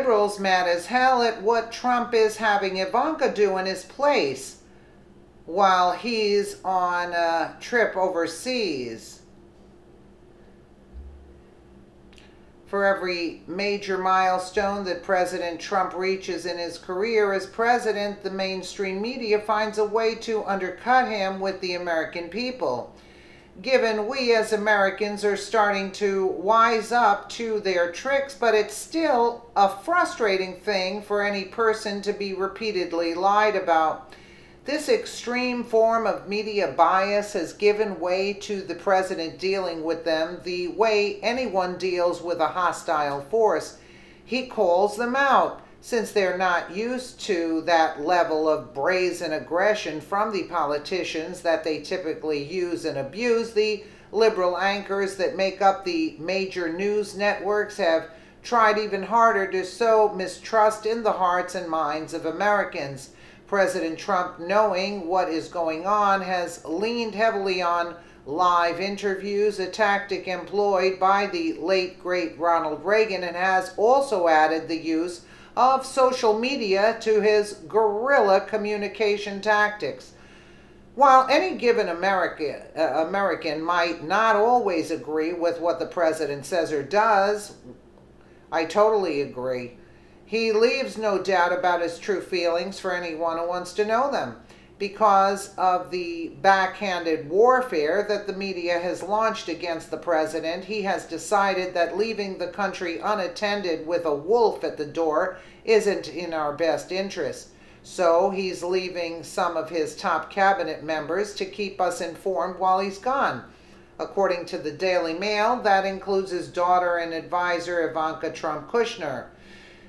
liberals mad as hell at what Trump is having Ivanka do in his place while he's on a trip overseas. For every major milestone that President Trump reaches in his career as president, the mainstream media finds a way to undercut him with the American people. Given we as Americans are starting to wise up to their tricks, but it's still a frustrating thing for any person to be repeatedly lied about. This extreme form of media bias has given way to the president dealing with them the way anyone deals with a hostile force. He calls them out. Since they're not used to that level of brazen aggression from the politicians that they typically use and abuse, the liberal anchors that make up the major news networks have tried even harder to sow mistrust in the hearts and minds of Americans. President Trump, knowing what is going on, has leaned heavily on live interviews, a tactic employed by the late, great Ronald Reagan, and has also added the use of social media to his guerrilla communication tactics. While any given American might not always agree with what the president says or does, I totally agree. He leaves no doubt about his true feelings for anyone who wants to know them. Because of the backhanded warfare that the media has launched against the president, he has decided that leaving the country unattended with a wolf at the door isn't in our best interest. So he's leaving some of his top cabinet members to keep us informed while he's gone. According to the Daily Mail, that includes his daughter and advisor Ivanka Trump Kushner.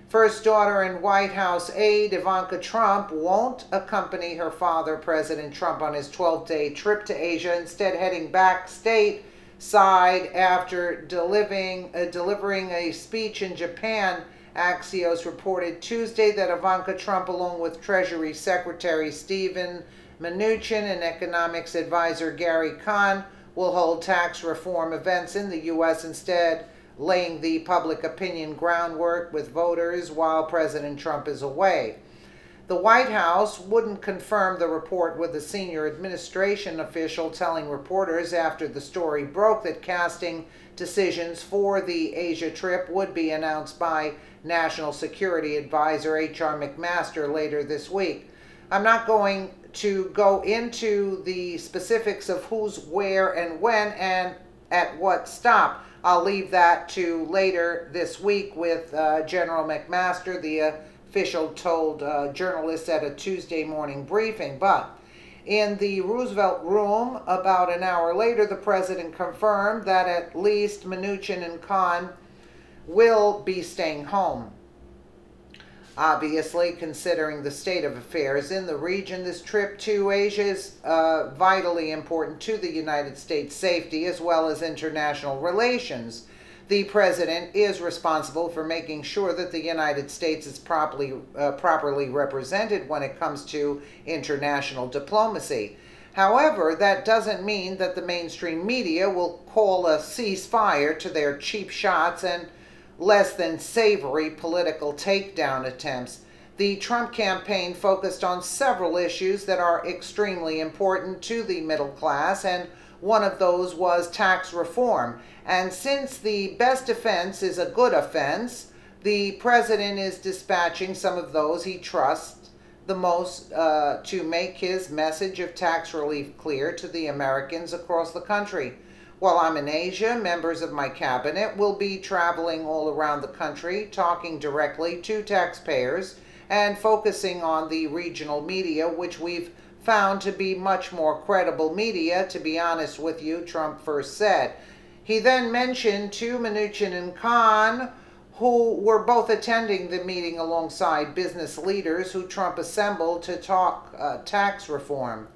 First daughter and White House aide Ivanka Trump won't accompany her father, President Trump, on his 12-day trip to Asia, instead heading back stateside after delivering a speech in Japan. Axios reported Tuesday that Ivanka Trump, along with Treasury Secretary Steven Mnuchin and economics advisor Gary Kahn, will hold tax reform events in the U.S. instead, laying the public opinion groundwork with voters while President Trump is away. The White House wouldn't confirm the report, with a senior administration official telling reporters after the story broke that casting decisions for the Asia trip would be announced by National Security Advisor H.R. McMaster later this week. I'm not going to go into the specifics of who's where and when and at what stop. I'll leave that to later this week with General McMaster, the official told journalists at a Tuesday morning briefing. But in the Roosevelt Room, about an hour later, the president confirmed that at least Mnuchin and Kahn will be staying home. Obviously, considering the state of affairs in the region, this trip to Asia is vitally important to the United States' safety as well as international relations. The president is responsible for making sure that the United States is properly represented when it comes to international diplomacy. However, that doesn't mean that the mainstream media will call a ceasefire to their cheap shots and less than savory political takedown attempts. The Trump campaign focused on several issues that are extremely important to the middle class, and one of those was tax reform. And since the best defense is a good offense, the president is dispatching some of those he trusts the most to make his message of tax relief clear to the Americans across the country. While I'm in Asia, members of my cabinet will be traveling all around the country, talking directly to taxpayers and focusing on the regional media, which we've found to be much more credible media, to be honest with you, Trump first said. He then mentioned to Mnuchin and Kahn, who were both attending the meeting alongside business leaders who Trump assembled to talk tax reform.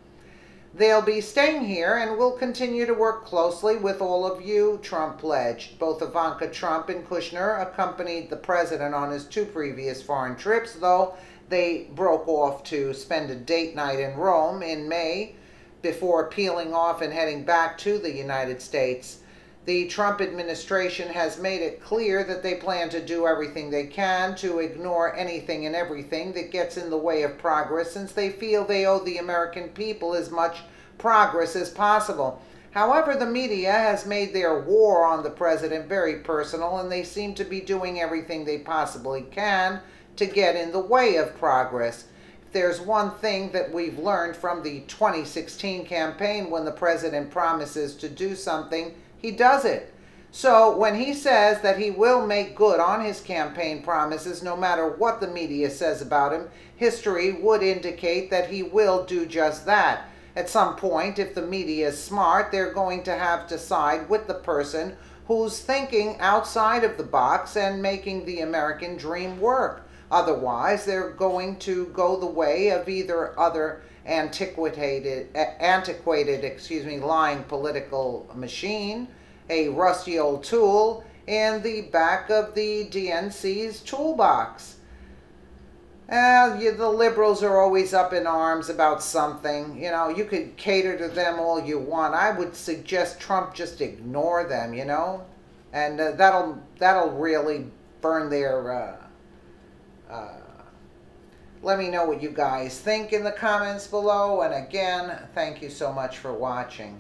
They'll be staying here and will continue to work closely with all of you, Trump pledged. Both Ivanka Trump and Kushner accompanied the president on his two previous foreign trips, though they broke off to spend a date night in Rome in May before peeling off and heading back to the United States. The Trump administration has made it clear that they plan to do everything they can to ignore anything and everything that gets in the way of progress, since they feel they owe the American people as much progress as possible. However, the media has made their war on the president very personal, and they seem to be doing everything they possibly can to get in the way of progress. If there's one thing that we've learned from the 2016 campaign, when the president promises to do something, he does it. So when he says that he will make good on his campaign promises, no matter what the media says about him, history would indicate that he will do just that. At some point, if the media is smart, they're going to have to side with the person who's thinking outside of the box and making the American dream work. Otherwise, they're going to go the way of either other antiquated, lying political machine, a rusty old tool in the back of the DNC's toolbox. The liberals are always up in arms about something. You know, you could cater to them all you want. I would suggest Trump just ignore them, you know, and that'll really burn their. Let me know what you guys think in the comments below. And again, thank you so much for watching.